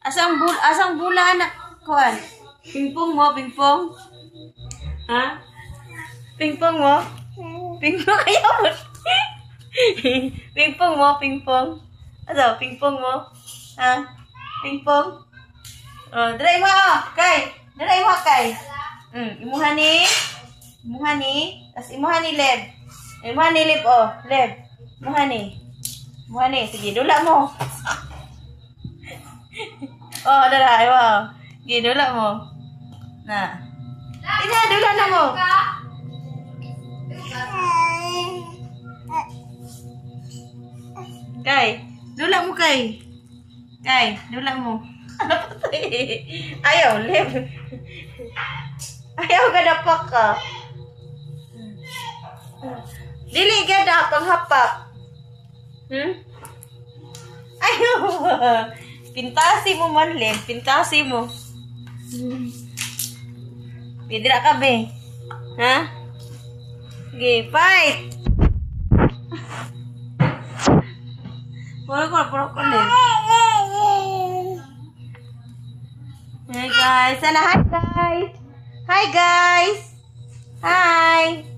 Asang bula anak kuan? Pingpong mo, pingpong. Ha? Pingpong mo? Pingpong ayaw mo. Pingpong mo, pingpong. Asa, pingpong mo? Ha? Pingpong? Oh, dray mo, kay. Dray mo, kay. Imuha ni. Tas imuha ni leb. Imuha ni leb, oh. Leb. Imuha ni. Sige, dula mo. Oh, dala, wow. Sige, dula mo. Na. Ina, dula na mo. Kay, dula mo kay. Kay, dula mo. Ayaw, leb. Ayaw ka dapak ka. Dili ka pang hapak. Ayaw. Pintasi mo man, leb. Pintasi mo. Pidra ka, be. Ha? Okay, fight! Puro ko, leb. Hey guys, sana hi guys. Hi guys. Hi.